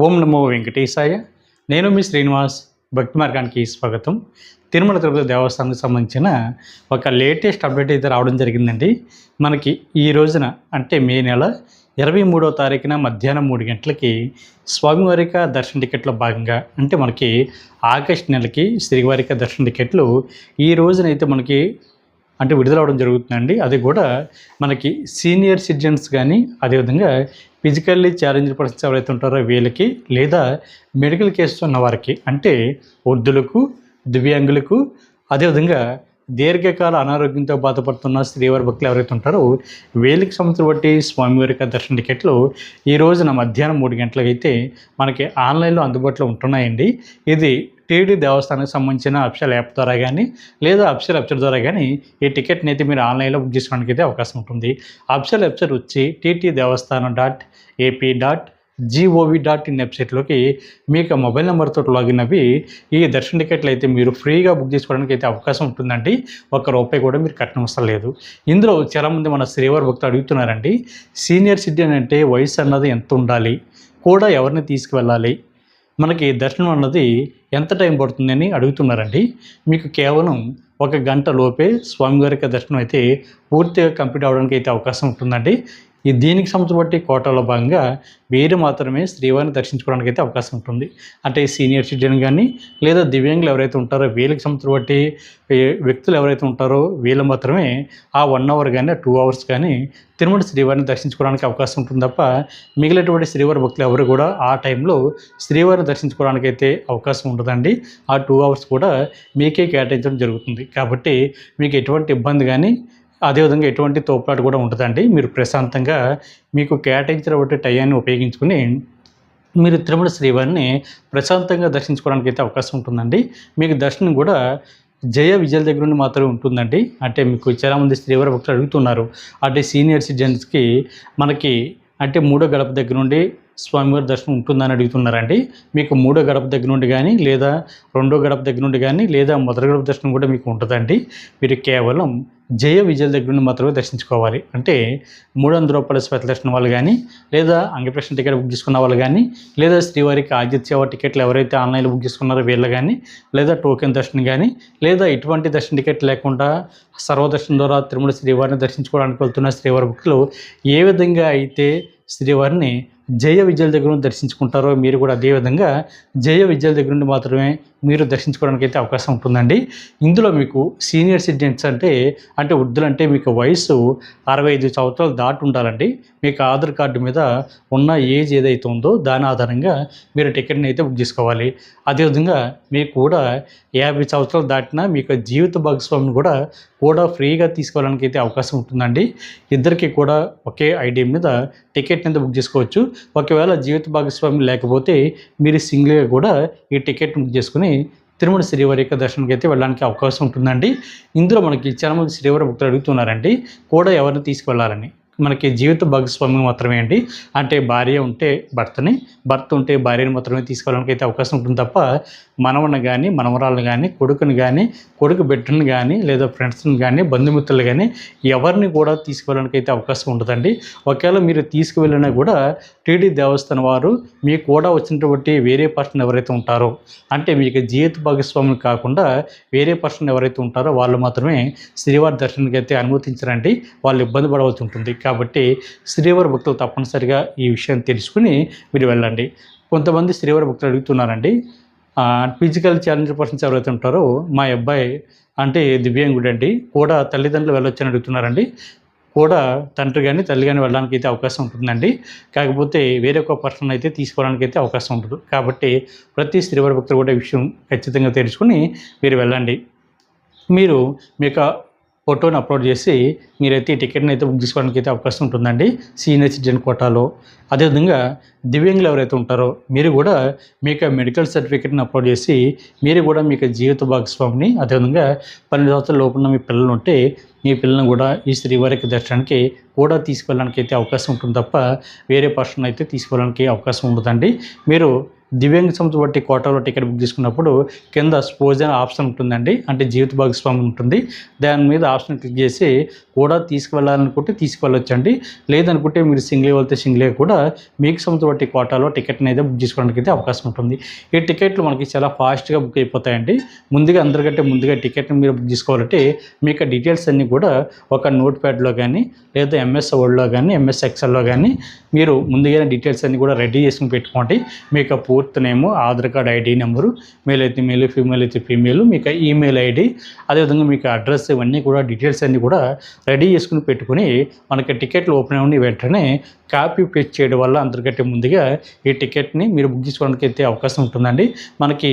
ఓం నమో వెంకటేశాయ. నేను మీ శ్రీనివాస్. భక్తి మార్గానికి స్వాగతం. తిరుమల తిరుపతి దేవస్థానానికి సంబంధించిన ఒక లేటెస్ట్ అప్డేట్ అయితే రావడం జరిగిందండి. మనకి ఈ రోజున అంటే మే నెల 23వ తారీఖున మధ్యాహ్నం 3 గంటలకి స్వామివారిక దర్శన టికెట్లో భాగంగా అంటే మనకి ఆగస్ట్ నెలకి శ్రీవారిక దర్శన టికెట్లు ఈ రోజునైతే మనకి అంటే విడుదలవడం జరుగుతుందండి. అది కూడా మనకి సీనియర్ సిటిజన్స్ కానీ అదేవిధంగా ఫిజికల్లీ ఛాలెంజ్డ్ పర్సన్స్ ఎవరైతే ఉంటారో వీళ్ళకి, లేదా మెడికల్ కేసెస్ ఉన్న వారికి అంటే వృద్ధులకు, దివ్యాంగులకు, అదేవిధంగా దీర్ఘకాల అనారోగ్యంతో బాధపడుతున్న శ్రీవారి భక్తులు ఎవరైతే ఉంటారో వీళ్ళకి సంవత్సరం బట్టి స్వామివారి దర్శన టికెట్లు ఈ రోజున మధ్యాహ్నం 3 గంటలకు అయితే మనకి ఆన్లైన్లో అందుబాటులో ఉంటున్నాయండి. ఇది టీడీ దేవస్థానానికి సంబంధించిన అఫిషియల్ యాప్ ద్వారా కానీ లేదా అఫిషియల్ వెబ్సైట్ ద్వారా కానీ ఈ టికెట్ని అయితే మీరు ఆన్లైన్లో బుక్ చేసుకోవడానికి అయితే అవకాశం ఉంటుంది. అఫిషియల్ వెబ్సైట్ వచ్చి ttdevaస్థానం.ap.gov.in వెబ్సైట్లోకి మీకు మొబైల్ నెంబర్తో లాగిన్ అవి ఈ దర్శన టికెట్లు అయితే మీరు ఫ్రీగా బుక్ చేసుకోవడానికి అయితే అవకాశం ఉంటుందండి. ₹1 కూడా మీరు కట్టడం అవసరం లేదు. ఇందులో చాలామంది మన శ్రీవారి భక్తులు అడుగుతున్నారండి, సీనియర్ సిటిజన్ అంటే వయసు అన్నది ఎంత ఉండాలి, కూడా ఎవరిని తీసుకువెళ్ళాలి, మనకి దర్శనం అన్నది ఎంత టైం పడుతుందని అడుగుతున్నారండి. మీకు కేవలం 1 గంట లోపే స్వామివారికి దర్శనం అయితే పూర్తిగా కంప్లీట్ అవ్వడానికి అయితే అవకాశం ఉంటుందండి. దీనికి సంబంధించి బట్టి కోటాలో భాగంగా వీరు మాత్రమే శ్రీవారిని దర్శించుకోవడానికి అయితే అవకాశం ఉంటుంది. అంటే సీనియర్ సిటిజన్ కానీ లేదా దివ్యాంగులు ఎవరైతే ఉంటారో వీళ్ళకి సంబంధించి బట్టి వ్యక్తులు ఎవరైతే ఉంటారో వీళ్ళు మాత్రమే ఆ 1 అవర్ కానీ 2 అవర్స్ కానీ తిరుమల శ్రీవారిని దర్శించుకోవడానికి అవకాశం ఉంటుంది తప్ప మిగిలినటువంటి శ్రీవారి భక్తులు ఎవరు కూడా ఆ టైంలో శ్రీవారిని దర్శించుకోవడానికి అయితే అవకాశం ఉండదండి. ఆ 2 అవర్స్ కూడా మీకే కేటాయించడం జరుగుతుంది. కాబట్టి మీకు ఎటువంటి ఇబ్బంది కానీ అదేవిధంగా ఎటువంటి తోపులాట కూడా ఉంటుందండి. మీరు ప్రశాంతంగా మీకు కేటాయించినటువంటి టయాన్ని ఉపయోగించుకుని మీరు తిరుమల శ్రీవారిని ప్రశాంతంగా దర్శించుకోవడానికి అయితే అవకాశం ఉంటుందండి. మీకు దర్శనం కూడా జయ విజయల దగ్గర నుండి మాత్రమే ఉంటుందండి. అంటే మీకు చాలామంది శ్రీవారి భక్తులు అడుగుతున్నారు, అంటే సీనియర్ సిటిజన్స్కి మనకి అంటే 3వ గడప దగ్గర నుండి స్వామివారి దర్శనం ఉంటుందని అడుగుతున్నారండి. మీకు 3వ గడప దగ్గర నుండి కానీ లేదా 2వ గడప దగ్గర నుండి కానీ లేదా మొదటి గడప దర్శనం కూడా మీకు ఉంటుందండి. మీరు కేవలం జయ విజయల దగ్గర నుండి మాత్రమే దర్శించుకోవాలి. అంటే ₹300 స్పెషల్ దర్శనం వాళ్ళు కానీ లేదా అంగప్రదక్షిణ టికెట్ బుక్ చేసుకున్న వాళ్ళు కానీ లేదా శ్రీవారికి ఆదిత్య టికెట్లు ఎవరైతే ఆన్లైన్లో బుక్ చేసుకున్నారో వీళ్ళు కానీ లేదా టోకెన్ దర్శనం కానీ లేదా ఇటువంటి దర్శన టికెట్ లేకుండా సర్వదర్శనం ద్వారా తిరుమల శ్రీవారిని దర్శించుకోవడానికి వెళ్తున్న శ్రీవారి భక్తులు ఏ విధంగా అయితే శ్రీవారిని జయ విజయల దగ్గర నుండి దర్శించుకుంటారో మీరు కూడా అదేవిధంగా జయ విజయల దగ్గర నుండి మాత్రమే మీరు దర్శించుకోవడానికి అయితే అవకాశం ఉంటుందండి. ఇందులో మీకు సీనియర్ సిటిజన్స్ అంటే వృద్ధులంటే మీకు వయసు 65 సంవత్సరాలు దాటి ఉండాలండి. మీకు ఆధార్ కార్డు మీద ఉన్న ఏజ్ ఏదైతే ఉందో దాని ఆధారంగా మీరు టికెట్ని అయితే బుక్ చేసుకోవాలి. అదేవిధంగా మీకు కూడా 50 సంవత్సరాలు దాటినా మీకు జీవిత భాగస్వామిని కూడా ఫ్రీగా తీసుకోవడానికి అయితే అవకాశం ఉంటుందండి. ఇద్దరికి కూడా ఒకే ఐడి మీద టికెట్ని అయితే బుక్ చేసుకోవచ్చు. ఒకవేళ జీవిత భాగస్వామి లేకపోతే మీరు సింగిల్గా కూడా ఈ టికెట్ బుక్ చేసుకుని తిరుమల శ్రీవారి యొక్క దర్శనానికి అయితే వెళ్ళడానికి అవకాశం ఉంటుందండి. ఇందులో మనకి చాలామంది శ్రీవారి భక్తులు అడుగుతున్నారండి, కూడా ఎవరిని తీసుకువెళ్ళాలని. మనకి జీవిత భాగస్వామ్యం మాత్రమే అండి. అంటే భార్య ఉంటే భర్తని, భర్త ఉంటే భార్యని మాత్రమే తీసుకెళ్ళడానికి అయితే అవకాశం ఉంటుంది తప్ప మనవని కానీ మనవరాలను కానీ కొడుకుని కానీ కొడుకు బిడ్డను కానీ లేదా ఫ్రెండ్స్ని కానీ బంధుమిత్రులు కానీ ఎవరిని కూడా తీసుకువెళ్ళడానికి అయితే అవకాశం ఉండదండి. ఒకవేళ మీరు తీసుకువెళ్ళినా కూడా టీడీ దేవస్థానం వారు మీకు కూడా వచ్చినటువంటి వేరే పర్సన్ ఎవరైతే ఉంటారో అంటే మీకు జీవిత భాగస్వామ్యం కాకుండా వేరే పర్సన్ ఎవరైతే ఉంటారో వాళ్ళు మాత్రమే శ్రీవారి దర్శనానికి అయితే అనుమతించరండి. వాళ్ళు ఇబ్బంది పడవలసి ఉంటుంది. కాబట్టి శ్రీవారి భక్తులు తప్పనిసరిగా ఈ విషయాన్ని తెలుసుకుని మీరు వెళ్ళండి. కొంతమంది శ్రీవారి భక్తులు అడుగుతున్నారండి, ఫిజికల్ ఛాలెంజ్ పర్సన్స్ ఎవరైతే ఉంటారో మా అబ్బాయి అంటే దివ్యాంగుడు అండి, కూడా తల్లిదండ్రులు వెళ్ళొచ్చని అడుగుతున్నారండి. కూడా తండ్రి కానీ తల్లి కానీ వెళ్ళడానికి అయితే అవకాశం ఉంటుందండి. కాకపోతే వేరే ఒక పర్సన్ అయితే తీసుకోవడానికి అయితే అవకాశం ఉండదు. కాబట్టి ప్రతి శ్రీవారి భక్తులు కూడా ఈ విషయం ఖచ్చితంగా తెలుసుకుని మీరు వెళ్ళండి. మీరు మీకు ఫోటోని అప్లోడ్ చేసి మీరైతే ఈ టికెట్ని అయితే బుక్ చేసుకోవడానికి అయితే అవకాశం ఉంటుందండి సీనియర్ సిటిజన్ కోటాలో. అదేవిధంగా దివ్యాంగులు ఎవరైతే ఉంటారో మీరు కూడా మీకు మెడికల్ సర్టిఫికేట్ని అప్లోడ్ చేసి మీరు కూడా మీకు జీవిత భాగస్వామిని అదేవిధంగా 12 సంవత్సరాల లోపు ఉన్న మీ పిల్లలు ఉంటే మీ పిల్లలను కూడా ఈ శ్రీవారికి దర్శనానికి కూడా తీసుకెళ్ళడానికి అయితే అవకాశం ఉంటుంది తప్ప వేరే పర్సన్ అయితే తీసుకెళ్ళడానికి అవకాశం ఉండదండి. మీరు దివ్యాంగ సంస్థ బట్టి కోటాలో టికెట్ బుక్ చేసుకున్నప్పుడు కింద స్పోజ్ అనే ఆప్షన్ ఉంటుందండి, అంటే జీవిత భాగస్వామి ఉంటుంది. దాని మీద ఆప్షన్ క్లిక్ చేసి కూడా తీసుకువెళ్ళాలనుకుంటే తీసుకువెళ్ళొచ్చండి. లేదనుకుంటే మీరు సింగిల్గా వెళ్తే సింగిల్గా కూడా మీకు సంస్థ బట్టి కోటాలో టికెట్ని అయితే బుక్ చేసుకోవడానికి అయితే అవకాశం ఉంటుంది. ఈ టికెట్లు మనకి చాలా ఫాస్ట్గా బుక్ అయిపోతాయండి. ముందుగా అందరికంటే ముందుగా టికెట్ని మీరు బుక్ చేసుకోవాలంటే మీకు డీటెయిల్స్ అన్నీ కూడా ఒక నోట్ ప్యాడ్లో కానీ లేదా ఎంఎస్ వర్డ్లో కానీ ఎంఎస్ ఎక్సెల్లో కానీ మీరు ముందుగానే డీటెయిల్స్ అన్నీ కూడా రెడీ చేసుకుని పెట్టుకోండి. మీకు పూర్తి name, Aadhaar card ID number, male అయితే మేలు, ఫీమేల్ అయితే ఫీమేల్, మీకు ఈమెయిల్ ఐడి, అదేవిధంగా మీకు అడ్రస్, ఇవన్నీ కూడా డీటెయిల్స్ అన్నీ కూడా రెడీ చేసుకుని పెట్టుకుని మనకి టికెట్లు ఓపెన్ అయిన వెంటనే కాపీ పేస్ట్ చేయడం వల్ల అందరికంటే ముందుగా ఈ టికెట్ని మీరు బుక్ చేసుకోవడానికి అయితే అవకాశం ఉంటుందండి. మనకి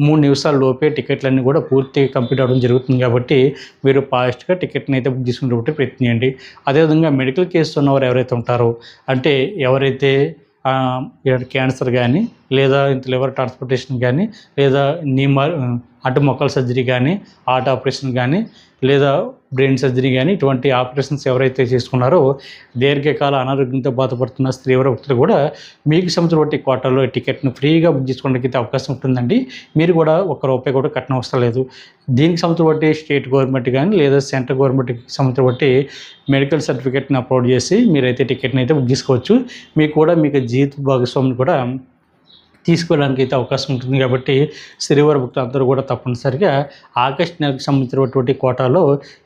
3 నిమిషాల లోపే టికెట్లన్నీ కూడా పూర్తిగా కంప్లీట్ అవ్వడం జరుగుతుంది కాబట్టి మీరు ఫాస్ట్గా టికెట్ని అయితే బుక్ చేసుకునేటప్పుడు ప్రయత్నించండి. అదేవిధంగా మెడికల్ కేసు ఉన్నవారు ఎవరైతే ఉంటారో, అంటే ఎవరైతే క్యాన్సర్ కానీ లేదా లివర్ ట్రాన్స్ప్లాంటేషన్ కానీ లేదా అటు మొక్కల సర్జరీ కానీ హార్ట్ ఆపరేషన్ కానీ లేదా బ్రెయిన్ సర్జరీ కానీ ఇటువంటి ఆపరేషన్స్ ఎవరైతే చేసుకున్నారో దీర్ఘకాల అనారోగ్యంతో బాధపడుతున్న స్త్రీవర వ్యక్తులు కూడా మీకు సంవత్సరం బట్టి కోటాలో టికెట్ను ఫ్రీగా బుక్ చేసుకోవడానికి అయితే అవకాశం ఉంటుందండి. మీరు కూడా ₹1 కూడా కట్టనవసరం లేదు. దీనికి సంవత్సరం బట్టి స్టేట్ గవర్నమెంట్ కానీ లేదా సెంట్రల్ గవర్నమెంట్కి సంవత్సరం బట్టి మెడికల్ సర్టిఫికేట్ని అప్లోడ్ చేసి మీరైతే టికెట్ని అయితే బుక్ చేసుకోవచ్చు. మీకు కూడా మీకు జీవిత భాగస్వామిని కూడా తీసుకోవడానికి అయితే అవకాశం ఉంటుంది కాబట్టి స్త్రీవార భక్తులు అందరూ కూడా తప్పనిసరిగా ఆగస్టు నెలకు సంబంధించినటువంటి కోటాలో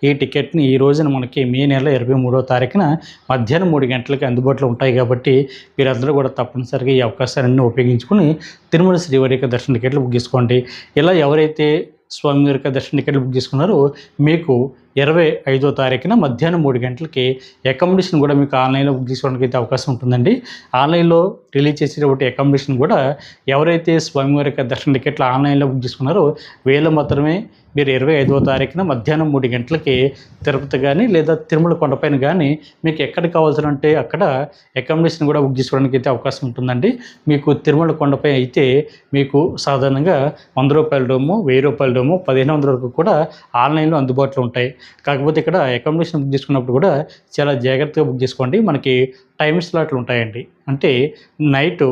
ఈ టికెట్ని ఈ రోజున మనకి మే నెల 23వ తారీఖున మధ్యాహ్నం 3 గంటలకి అందుబాటులో ఉంటాయి కాబట్టి మీరందరూ కూడా తప్పనిసరిగా ఈ అవకాశాలన్నీ ఉపయోగించుకుని తిరుమల శ్రీవారి యొక్క దర్శన టికెట్లు బుక్ చేసుకోండి. ఇలా ఎవరైతే స్వామివారి యొక్క దర్శన టికెట్లు బుక్ చేసుకున్నారో మీకు 25వ తారీఖున మధ్యాహ్నం 3 గంటలకి అకామిడేషన్ కూడా మీకు ఆన్లైన్లో బుక్ చేసుకోవడానికి అయితే అవకాశం ఉంటుందండి. ఆన్లైన్లో రిలీజ్ చేసేటువంటి అకామిడేషన్ కూడా ఎవరైతే స్వామివారి యొక్క దర్శన టికెట్లు ఆన్లైన్లో బుక్ చేసుకున్నారో వీళ్ళు మాత్రమే మీరు 25వ తారీఖున మధ్యాహ్నం 3 గంటలకి తిరుపతి కానీ లేదా తిరుమల కొండపైన కానీ మీకు ఎక్కడ కావాల్సినంటే అక్కడ అకామిడేషన్ కూడా బుక్ చేసుకోవడానికి అయితే అవకాశం ఉంటుందండి. మీకు తిరుమల కొండపై అయితే మీకు సాధారణంగా ₹100 రూము, ₹1000 రూము, 1500 వరకు కూడా ఆన్లైన్లో అందుబాటులో ఉంటాయి. కాకపోతే ఇక్కడ అకామిడేషన్ బుక్ చేసుకున్నప్పుడు కూడా చాలా జాగ్రత్తగా బుక్ చేసుకోండి. మనకి టైం స్లాట్లు ఉంటాయండి. అంటే నైటు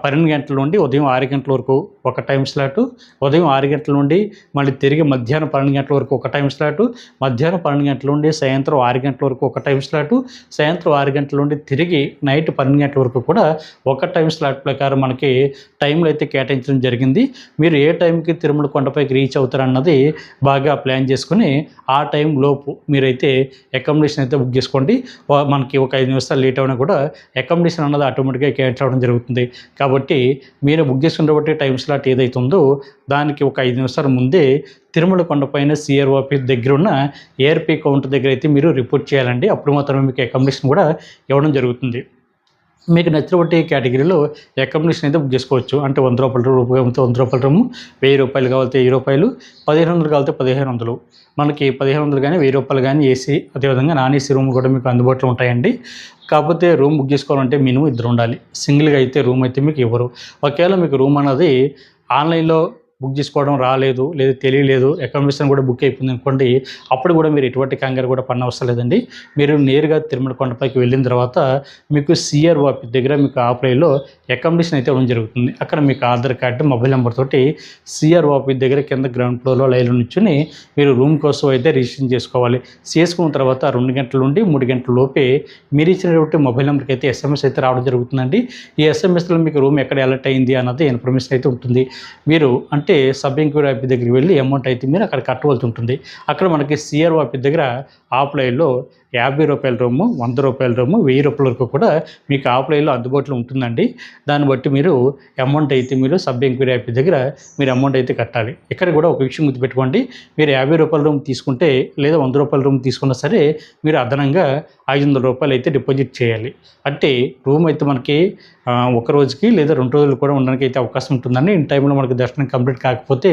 12 గంటల నుండి ఉదయం 6 గంటల వరకు ఒక టైం స్లాటు, ఉదయం 6 గంటల నుండి మళ్ళీ తిరిగి మధ్యాహ్నం 12 గంటల వరకు ఒక టైం స్లాటు, మధ్యాహ్నం 12 గంటల నుండి సాయంత్రం 6 గంటల వరకు ఒక టైం స్లాటు, సాయంత్రం 6 గంటల నుండి తిరిగి నైట్ 12 గంటల వరకు కూడా ఒక టైం స్లాట్ ప్రకారం మనకి టైంలు అయితే కేటాయించడం జరిగింది. మీరు ఏ టైంకి తిరుమల కొండపైకి రీచ్ అవుతారన్నది బాగా ప్లాన్ చేసుకుని ఆ టైం లోపు మీరైతే అకామిడేషన్ అయితే బుక్ చేసుకోండి. మనకి ఒక 5 నిమిషాలు లేట్ అయినా కూడా అకామిడేషన్ అన్నది ఆటోమేటిక్గా కేటాయించడం అవ్వడం జరుగుతుంది. కాబట్టి మీరు బుక్ చేసుకున్నటువంటి టైం స్లాట్ ఏదైతే ఉందో దానికి ఒక 5 నిమిషాల ముందే తిరుమల కొండపైన సిఆర్ఓ ఆఫీస్ దగ్గర ఉన్న ఏఆర్పీ కౌంటర్ దగ్గర అయితే మీరు రిపోర్ట్ చేయాలండి. అప్పుడు మాత్రమే మీకు అకామిడేషన్ కూడా ఇవ్వడం జరుగుతుంది. మీకు నచ్చినటువంటి కేటగిరీలో అకామిడేషన్ అయితే బుక్ చేసుకోవచ్చు. అంటే ₹100 రూమ్ కావాలంటే ₹100 రూము, ₹1000 కావాలంటే ₹1000, 1500 కావాలంటే 1500. మనకి 1500 కానీ ₹1000 కానీ ఏసీ, అదేవిధంగా నాన్ ఏసీ రూమ్ కూడా మీకు అందుబాటులో ఉంటాయండి. కాకపోతే రూమ్ బుక్ చేసుకోవాలంటే మినిమం 2 ఉండాలి. సింగిల్గా అయితే రూమ్ అయితే మీకు ఇవ్వరు. ఒకవేళ మీకు రూమ్ అన్నది ఆన్లైన్లో బుక్ చేసుకోవడం రాలేదు లేదా తెలియలేదు, అకామిడేషన్ కూడా బుక్ అయిపోయింది అనుకోండి, అప్పుడు కూడా మీరు ఎటువంటి కంగారు కూడా పడనవసరం లేదండి. మీరు నేరుగా తిరుమల కొండపైకి వెళ్ళిన తర్వాత మీకు సిఆర్ఓ ఆఫీస్ దగ్గర మీకు ఆఫ్లైన్లో అకామిడేషన్ అయితే ఇవ్వడం జరుగుతుంది. అక్కడ మీకు ఆధార్ కార్డు, మొబైల్ నెంబర్ తోటి సిఆర్ఓ ఆఫీస్ దగ్గర కింద గ్రౌండ్ ఫ్లోర్లో లైన్లో నుంచుని మీరు రూమ్ కోసం అయితే రిజిస్ట్రేషన్ చేసుకోవాలి. చేసుకున్న తర్వాత 2 గంటల నుండి 3 గంటల లోపే మీరు ఇచ్చినటువంటి మొబైల్ నెంబర్కి అయితే SMS అయితే రావడం జరుగుతుందండి. ఈ SMSలో మీకు రూమ్ ఎక్కడ అలర్ట్ అయింది అన్నది ఇన్ఫర్మేషన్ అయితే ఉంటుంది. మీరు అంటే సబ్ ఎంక్వైరీ ఆఫీస్ దగ్గరికి వెళ్ళి అమౌంట్ అయితే మీరు అక్కడ కట్టవలసి ఉంటుంది. అక్కడ మనకి సిఆర్ఓ ఆఫీస్ దగ్గర ఆఫ్లైన్లో ₹50 రూము, ₹100 రూము, ₹1000 వరకు కూడా మీకు ఆఫ్లైన్లో అందుబాటులో ఉంటుందండి. దాన్ని బట్టి మీరు అమౌంట్ అయితే మీరు సబ్ ఎంక్వైరీ ఆఫీస్ దగ్గర మీరు అమౌంట్ అయితే కట్టాలి. ఇక్కడ కూడా ఒక విషయం గుర్తుపెట్టుకోండి, మీరు ₹50 రూమ్ తీసుకుంటే లేదా ₹100 రూమ్ తీసుకున్నా సరే మీరు అదనంగా ₹500 అయితే డిపాజిట్ చేయాలి. అంటే రూమ్ అయితే మనకి ఒక రోజుకి లేదా 2 రోజులు కూడా ఉండడానికి అయితే అవకాశం ఉంటుందండి. ఇన్ టైంలో మనకి దర్శనం కంప్లీట్ కాకపోతే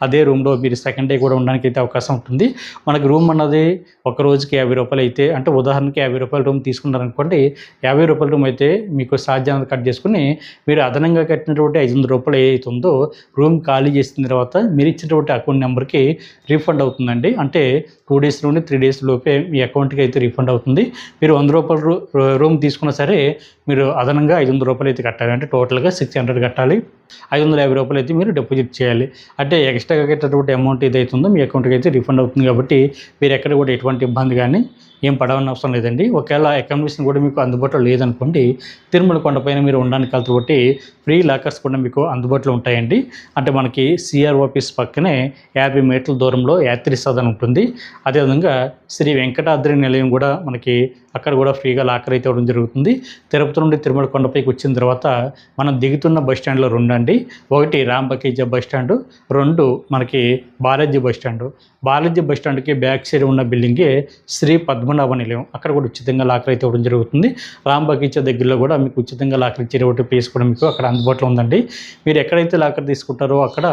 అదే రూమ్లో మీరు సెకండ్ డే కూడా ఉండడానికి అయితే అవకాశం ఉంటుంది. మనకి రూమ్ అన్నది ఒక రోజుకి రూ. 50 అయితే, అంటే ఉదాహరణకి రూ. 50 రూమ్ తీసుకున్నారనుకోండి, రూ. 50 రూమ్ అయితే మీకు సాధ్యమైనంత కట్ చేసుకుని, మీరు అదనంగా కట్టినటువంటి రూ. 500 ఏదైతే ఉందో రూమ్ ఖాళీ చేసిన తర్వాత మీరు ఇచ్చినటువంటి అకౌంట్ నెంబర్కి రీఫండ్ అవుతుందండి. అంటే 2 డేస్ నుండి 3 డేస్ లోపే మీ అకౌంట్కి అయితే రీఫండ్ అవుతుంది. మీరు రూ. 100 రూమ్ తీసుకున్నా సరే మీరు అదనంగా రూ. 500 అయితే కట్టాలి. అంటే టోటల్గా 600 కట్టాలి. రూ. 550 అయితే మీరు డిపాజిట్ చేయాలి. అంటే ఎక్స్ట్రాగా కట్టేటువంటి అమౌంట్ ఏదైతే ఉందో మీ అకౌంట్కి అయితే రీఫండ్ అవుతుంది. కాబట్టి మీరు ఎక్కడ కూడా ఎటువంటి ఇబ్బంది కానీ ఏం పడవని అవసరం లేదండి. ఒకవేళ అకామిడేషన్ కూడా మీకు అందుబాటులో లేదనుకోండి, తిరుమల కొండపైన మీరు ఉండడానికి కాబట్టి ఫ్రీ లాకర్స్ కూడా మీకు అందుబాటులో ఉంటాయండి. అంటే మనకి సిఆర్ ఆఫీస్ పక్కనే 50 మీటర్ల దూరంలో యాత్రి సదన్ ఉంటుంది. అదేవిధంగా శ్రీ వెంకటాద్రి నిలయం కూడా మనకి అక్కడ కూడా ఫ్రీగా లాకర్ అయితే ఇవ్వడం జరుగుతుంది. తిరుపతి నుండి తిరుమల కొండపైకి వచ్చిన తర్వాత మనం దిగుతున్న బస్ స్టాండ్లో 2 అండి. ఒకటి రాంబకీజ బస్ స్టాండు, 2 మనకి Balaji bus stand. Balaji bus స్టాండ్కి బ్యాక్ సైడ్ ఉన్న బిల్డింగే శ్రీ పద్మనాభ నిలయం. అక్కడ కూడా ఉచితంగా లాకర్ అయితే ఇవ్వడం జరుగుతుంది. రాంబకీజ దగ్గరలో కూడా మీకు ఉచితంగా లాకర్ ఇచ్చేటువంటి ప్లేస్ కూడా మీకు అక్కడ అందుబాటులో ఉందండి. మీరు ఎక్కడైతే లాకర్ తీసుకుంటారో అక్కడ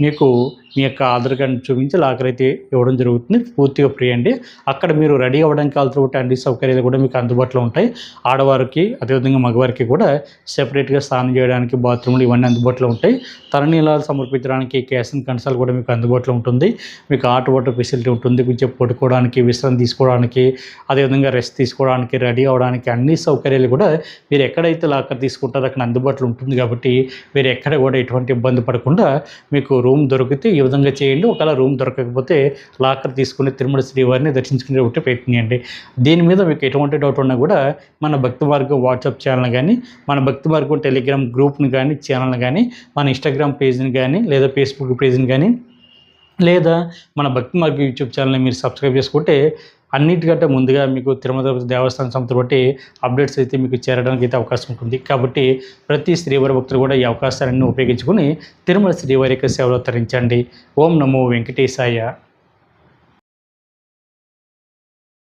మీకు మీ యొక్క ఆధార్ కార్డు చూపించి లాకర్ అయితే ఇవ్వడం జరుగుతుంది. పూర్తిగా ఫ్రీ అండి. అక్కడ మీరు రెడీ అవ్వడానికి కావాల్సిన అన్ని సౌకర్యాలు కూడా మీకు అందుబాటులో ఉంటాయి. ఆడవారికి అదేవిధంగా మగవారికి కూడా సెపరేట్గా స్నానం చేయడానికి బాత్రూమ్లు ఇవన్నీ అందుబాటులో ఉంటాయి. తలనీలాలు సమర్పించడానికి క్యాష్ అండ్ కన్సల్ కూడా మీకు అందుబాటులో ఉంటుంది. మీకు హాట్ వాటర్ ఫెసిలిటీ ఉంటుంది. కొంచెం పడుకోవడానికి, విశ్రాంతి తీసుకోవడానికి, అదేవిధంగా రెస్ట్ తీసుకోవడానికి, రెడీ అవ్వడానికి అన్ని సౌకర్యాలు కూడా మీరు ఎక్కడైతే లాకర్ తీసుకుంటారో అక్కడ అందుబాటులో ఉంటుంది. కాబట్టి మీరు ఎక్కడ కూడా ఎటువంటి ఇబ్బంది పడకుండా మీకు రూమ్ దొరికితే ఈ విధంగా చేయండి. ఒకవేళ రూమ్ దొరకకపోతే లాకర్ తీసుకుని తిరుమల శ్రీవారిని దర్శించుకునేటువంటి ప్రయత్నించండి. దీని మీద మీకు ఎటువంటి డౌట్ ఉన్నా కూడా మన భక్తి మార్గం వాట్సాప్ ఛానల్ కానీ, మన భక్తి మార్గం టెలిగ్రామ్ గ్రూప్ని కానీ, ఛానల్ని కానీ, మన ఇన్స్టాగ్రామ్ పేజ్ని కానీ, లేదా ఫేస్బుక్ పేజ్ని కానీ, లేదా మన భక్తి మార్గం యూట్యూబ్ ఛానల్ని మీరు సబ్స్క్రైబ్ చేసుకుంటే అన్నిటికంటే ముందుగా మీకు తిరుమల తిరుపతి దేవస్థానం సంస్థ బట్టి అప్డేట్స్ అయితే మీకు చేరడానికి అయితే అవకాశం ఉంటుంది. కాబట్టి ప్రతి శ్రీవారి భక్తులు కూడా ఈ అవకాశాలన్నీ ఉపయోగించుకొని తిరుమల శ్రీవారి యొక్క సేవలో తరించండి. ఓం నమో వెంకటేశాయ.